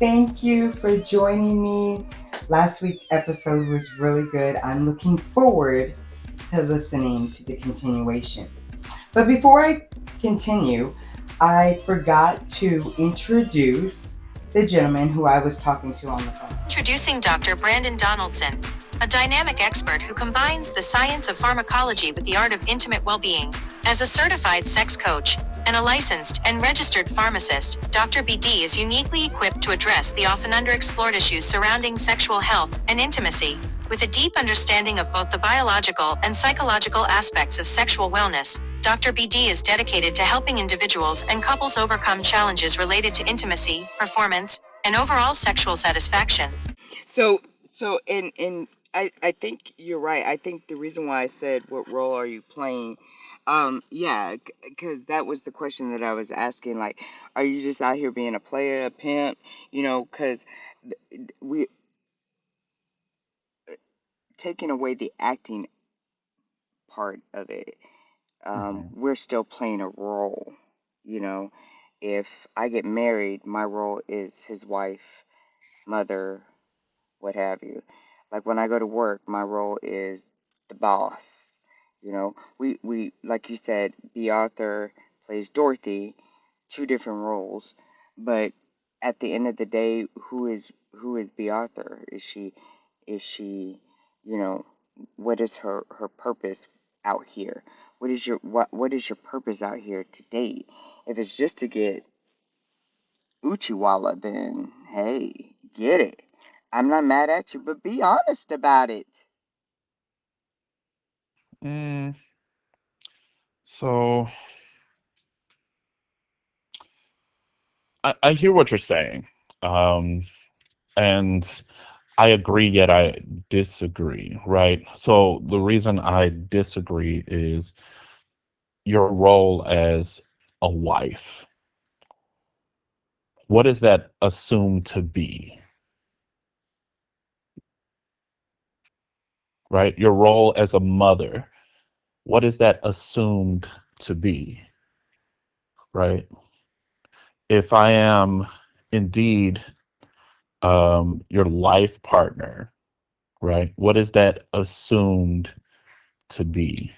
Thank you for joining me. Last week's episode was really good. I'm looking forward to listening to the continuation. But before I continue, I forgot to introduce the gentleman who I was talking to on the phone. Introducing Dr. Brandon Donaldson, a dynamic expert who combines the science of pharmacology with the art of intimate well-being. As a certified sex coach and a licensed and registered pharmacist, Dr. BD is uniquely equipped to address the often underexplored issues surrounding sexual health and intimacy. With a deep understanding of both the biological and psychological aspects of sexual wellness, Dr. BD is dedicated to helping individuals and couples overcome challenges related to intimacy, performance, and overall sexual satisfaction. So, I think you're right. I think the reason why I said, what role are you playing? Yeah, because that was the question that I was asking. Like, are you just out here being a player, a pimp? Because we taking away the acting part of it, Mhm. we're still playing a role. You know, if I get married, my role is his wife, mother, what have you. Like when I go to work, my role is the boss. We like you said, B. Arthur plays Dorothy, two different roles, but at the end of the day, who is B. Arthur? Is she, you know, what is her purpose out here? What is your purpose out here to date? If it's just to get Uchiwala, then hey, get it. I'm not mad at you, but be honest about it. Mm, so I hear what you're saying. Um, and I agree, yet I disagree, right? So the reason I disagree is your role as a wife. What is that assumed to be, right? Your role as a mother. What is that assumed to be, right? If I am indeed your life partner, right? What is that assumed to be,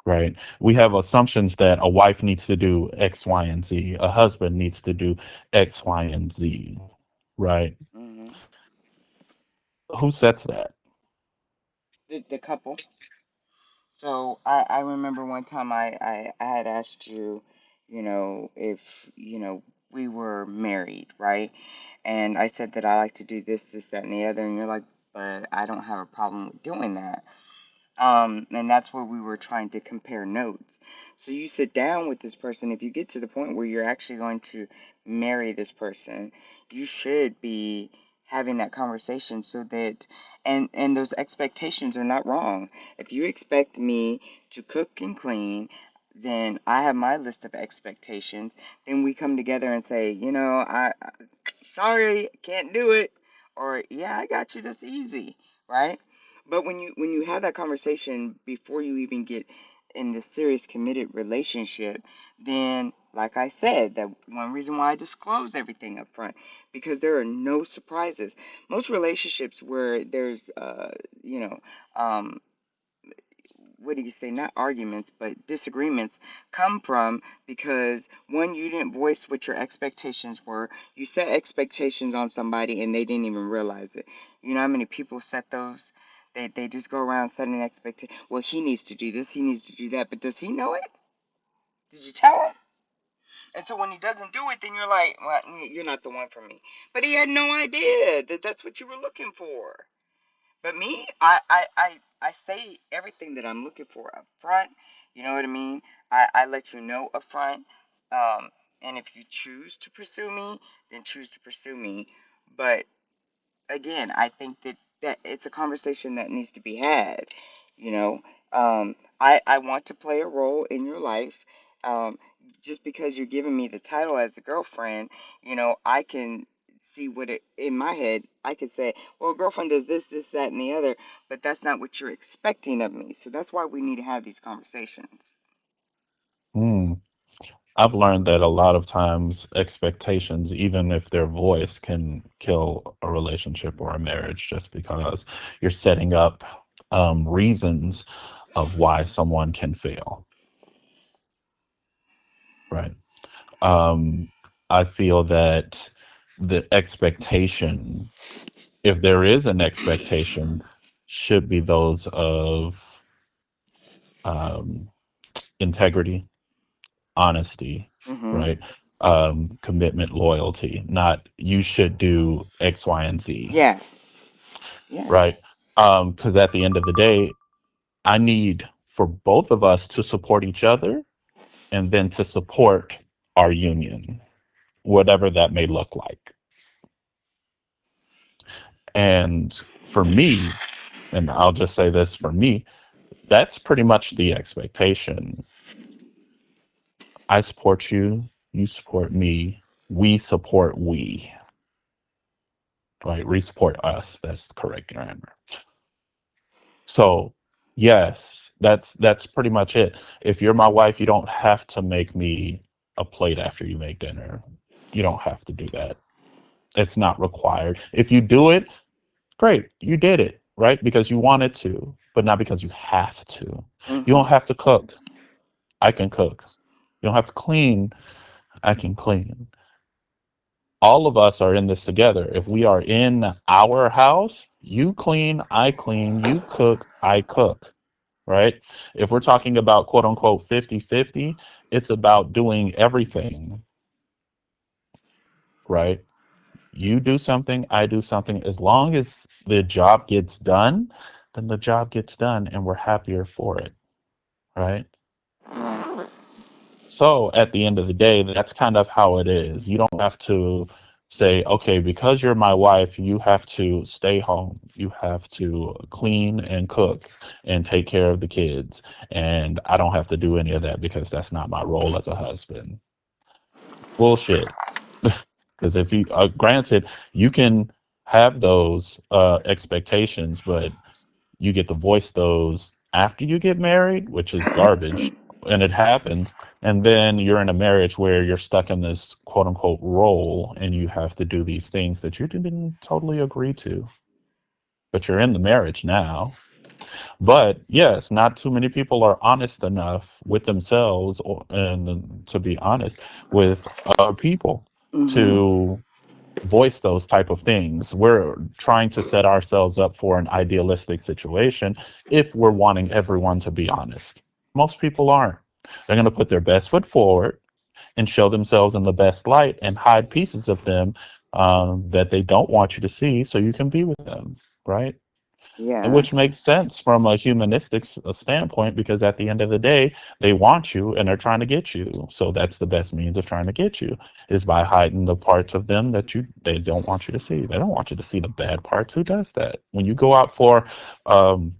right? We have assumptions that a wife needs to do X, Y, and Z. A husband needs to do X, Y, and Z, right? hmm Who sets that? the couple. So I remember one time I had asked you, if, we were married, right? And I said that I like to do this, that, and the other, and you're like, but I don't have a problem with doing that. And that's where we were trying to compare notes. So you sit down with this person. If you get to the point where you're actually going to marry this person, you should be having that conversation so that, and those expectations are not wrong. If you expect me to cook and clean, then I have my list of expectations. Then we come together and say, sorry, can't do it, or yeah, I got you. That's easy, right? But when you have that conversation before you even get in this serious committed relationship, then like I said, that one reason why I disclose everything up front, because there are no surprises. Most relationships where there's you know um what do you say, not arguments but disagreements, come from because one, you didn't voice what your expectations were. You set expectations on somebody and they didn't even realize it. You know how many people set those? They just go around setting expectations. Well, he needs to do this, he needs to do that, but does he know it? Did you tell him? And so when he doesn't do it, then you're like, well, you're not the one for me. But he had no idea that that's what you were looking for. But me, I say everything that I'm looking for up front. You know what I mean? I let you know up front. Um, and if you choose to pursue me, then choose to pursue me. But again, I think that it's a conversation that needs to be had. You know, I want to play a role in your life. Um, just because you're giving me the title as a girlfriend, I can see what it in my head. I could say, well, girlfriend does this, that, and the other, but that's not what you're expecting of me. So that's why we need to have these conversations. Hmm. I've learned that a lot of times expectations, even if they're voiced, can kill a relationship or a marriage just because you're setting up reasons of why someone can fail, right? Um, I feel that the expectation, if there is an expectation, should be those of um, integrity, honesty, Mm-hmm. right? Commitment, loyalty, not you should do X, Y, and Z, Yeah. right? Yes. Because at the end of the day, I need for both of us to support each other and then to support our union, whatever that may look like. And for me, and I'll just say this for me, that's pretty much the expectation. I support you, you support me, we support we, right? We support us. That's the correct grammar. So, yes, that's pretty much it. If you're my wife, you don't have to make me a plate after you make dinner. You don't have to do that. It's not required. If you do it, great, you did it, right? Because you wanted to, but not because you have to. You Mm-hmm. don't have to cook. I can cook. You don't have to clean. I can clean. All of us are in this together. If we are in our house, you clean, you cook, I cook, right? If we're talking about quote unquote 50-50, it's about doing everything, right? You do something, I do something. As long as the job gets done, then the job gets done and we're happier for it, right? Yeah. So at the end of the day, that's kind of how it is. You don't have to say, okay, because you're my wife, you have to stay home. You have to clean and cook and take care of the kids. And I don't have to do any of that because that's not my role as a husband. Bullshit. Because if you, granted, you can have those expectations, but you get to voice those after you get married, which is garbage. And it happens. And then you're in a marriage where you're stuck in this quote unquote role and you have to do these things that you didn't totally agree to. But you're in the marriage now. But yes, not too many people are honest enough with themselves and to be honest with other people Mm-hmm. to voice those type of things. We're trying to set ourselves up for an idealistic situation if we're wanting everyone to be honest. Most people aren't. They're going to put their best foot forward and show themselves in the best light and hide pieces of them that they don't want you to see so you can be with them, right? And Yeah. which makes sense from a humanistic standpoint because at the end of the day, they want you and they're trying to get you. So that's the best means of trying to get you is by hiding the parts of them that they don't want you to see. They don't want you to see the bad parts. Who does that? When you go out for um,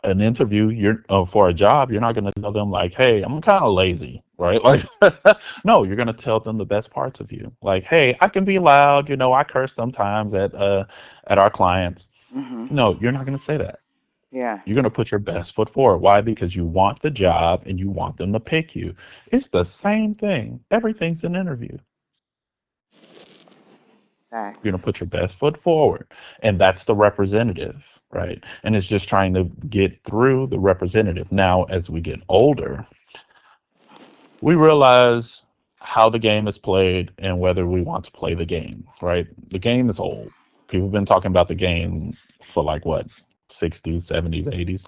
an interview, you're for a job, you're not going to tell them like, "Hey, I'm kind of lazy." Right? Like, no, you're gonna tell them the best parts of you. Like, hey, I can be loud. I curse sometimes at our clients. Mm-hmm. No, you're not gonna say that. Yeah. You're going to put your best foot forward. Why? Because you want the job and you want them to pick you. It's the same thing. Everything's an interview. Facts. You're going to put your best foot forward. And that's the representative, right? And it's just trying to get through the representative. Now, as we get older, we realize how the game is played and whether we want to play the game, right? The game is old. People have been talking about the game for like what, 60s, 70s, 80s.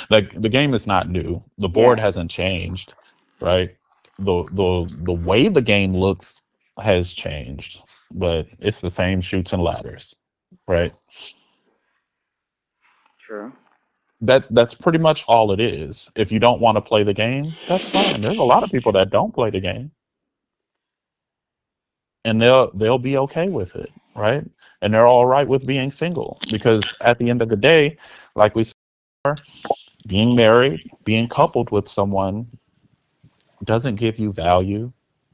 Like the game is not new. The board Yeah. hasn't changed, right? The way the game looks has changed, but it's the same shoots and ladders, right? True. That's pretty much all it is. If you don't want to play the game, that's fine. There's a lot of people that don't play the game and they'll be okay with it, right? And they're all right with being single because at the end of the day, like we said, being married, being coupled with someone doesn't give you value,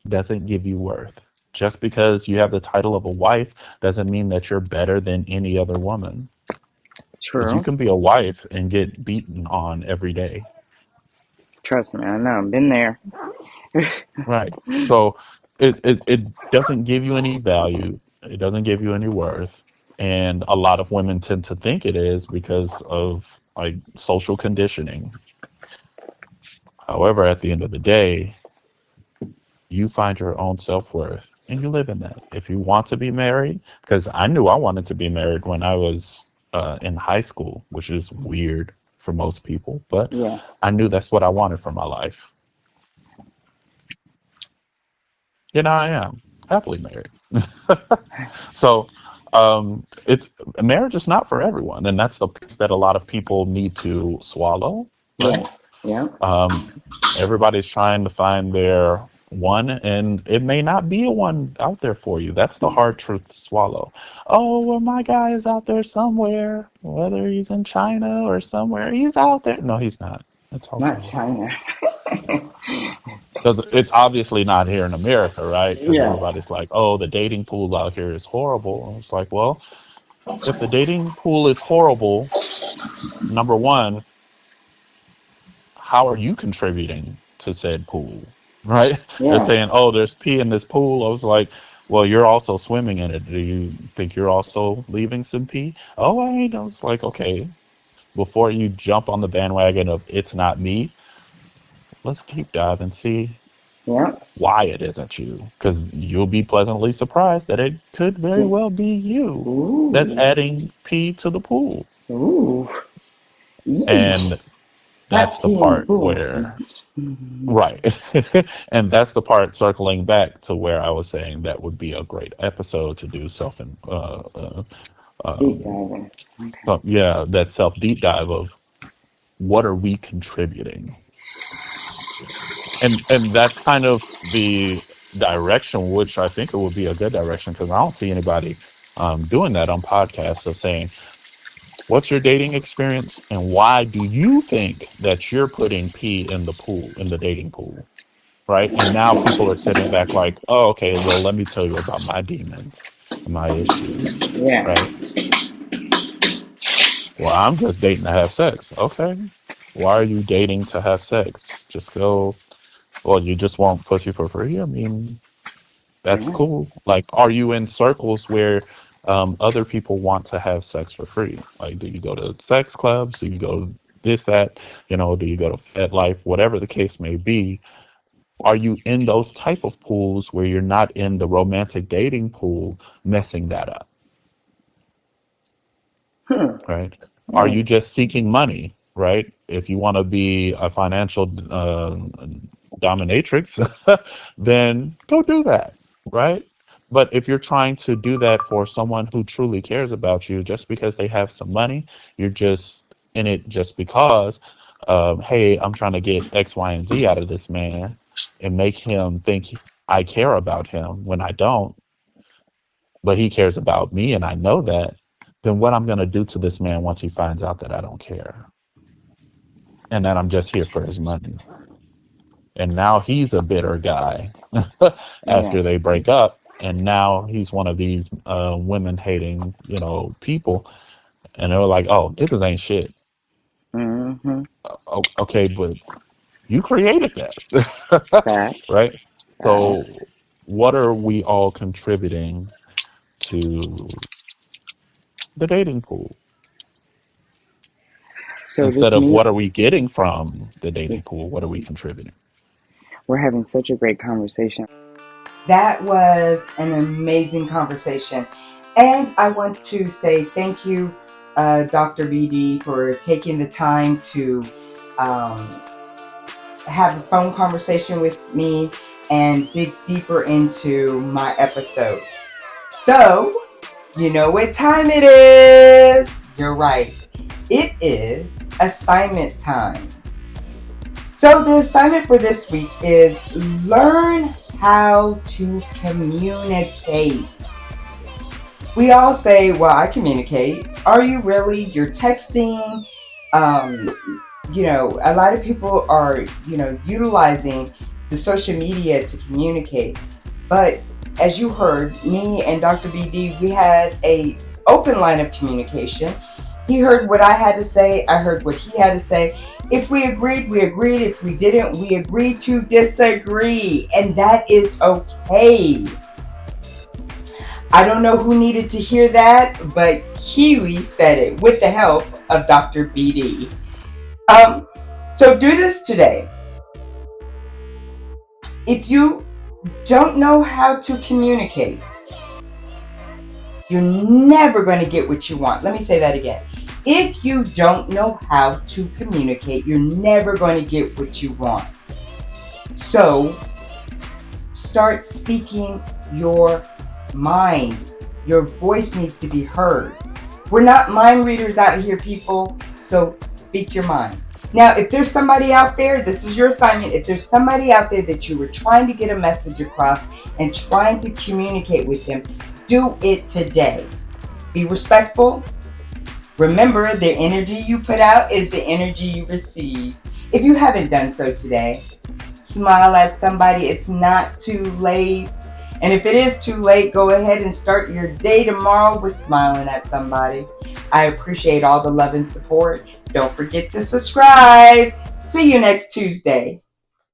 doesn't give you worth. Just because you have the title of a wife doesn't mean that you're better than any other woman. Because you True. can be a wife and get beaten on every day. Trust me, I know. Been there. Right. So it doesn't give you any value. It doesn't give you any worth. And a lot of women tend to think it is because of like social conditioning. However, at the end of the day, you find your own self-worth and you live in that. If you want to be married, because I knew I wanted to be married when I was in high school, which is weird for most people, but Yeah. I knew that's what I wanted for my life. And I am happily married. So it's marriage is not for everyone, and that's the piece that a lot of people need to swallow, Yeah. right? Yeah. Um, everybody's trying to find their one, and it may not be a one out there for you. That's the hard truth to swallow. Oh, well, my guy is out there somewhere, whether he's in China or somewhere. He's out there. No, he's not. It's Not okay. China. Because it's obviously not here in America, right? Because Yeah. everybody's like, oh, the dating pool out here is horrible. And it's like, well, if the dating pool is horrible, number one, how are you contributing to said pool? Right? They're Yeah. saying, oh, there's pee in this pool. I was like, well, you're also swimming in it. Do you think you're also leaving some pee? Oh, I ain't. I was like, okay, before you jump on the bandwagon of it's not me, let's deep dive and see Yeah. why it isn't you. Because you'll be pleasantly surprised that it could very well be you that's Ooh. adding pee to the pool. Ooh. Yeesh. And Not that's the pee in the part pool. where Mhm. right. And that's the part circling back to where I was saying that would be a great episode to do Deep um, diving. Okay. yeah, that self deep dive of what are we contributing, and that's kind of the direction which I think it would be a good direction because I don't see anybody doing that on podcasts of saying what's your dating experience and why do you think that you're putting pee in the pool in the dating pool, right? And now people are sitting back like, oh, okay, well, let me tell you about my demons and my issues, Yeah. right? Well, I'm just dating to have sex. Okay. Why are you dating to have sex? Just go, well, you just want pussy for free? I mean, that's Yeah. cool. Like, are you in circles where other people want to have sex for free? Like, do you go to sex clubs? Do you go this, that? Do you go to FetLife? Whatever the case may be, are you in those type of pools where you're not in the romantic dating pool messing that up, Hmm. right? Are Hmm. you just seeking money, right? If you want to be a financial dominatrix, then go do that, right? But if you're trying to do that for someone who truly cares about you, just because they have some money, you're just in it just because, hey, I'm trying to get X, Y, and Z out of this man and make him think I care about him when I don't, but he cares about me and I know that, then what I'm going to do to this man once he finds out that I don't care and that I'm just here for his money. And now he's a bitter guy Yeah. after they break up. And now he's one of these women hating, people. And they're like, oh, niggas ain't shit. Mm-hmm. Okay, but you created that. Facts. Right? Facts. So, what are we all contributing to the dating pool? So Instead this of new what are we getting from the dating pool? What are we contributing? we're having such a great conversation. That was an amazing conversation. And I want to say thank you, Dr. BD, for taking the time to um, have a phone conversation with me and dig deeper into my episode. So, you know what time it is? You're right. It is assignment time. So, the assignment for this week is learn how to communicate. We all say, well, I communicate. Are you really? You're texting. Um, a lot of people are, utilizing the social media to communicate. But as you heard, me and Dr. BD, we had a open line of communication. He heard what I had to say. I heard what he had to say. If we agreed, we agreed. If we didn't, we agreed to disagree. And that is okay. I don't know who needed to hear that, but Kiwi said it with the help of Dr. BD. So do this today. If you don't know how to communicate, you're never going to get what you want. Let me say that again. If you don't know how to communicate, you're never going to get what you want. So start speaking your mind. Your voice needs to be heard. We're not mind readers out here, people, so speak your mind. Now, if there's somebody out there, this is your assignment. If there's somebody out there that you were trying to get a message across and trying to communicate with them, do it today. Be respectful. Remember, the energy you put out is the energy you receive. If you haven't done so today, smile at somebody. It's not too late. And if it is too late, go ahead and start your day tomorrow with smiling at somebody. I appreciate all the love and support. Don't forget to subscribe. See you next Tuesday.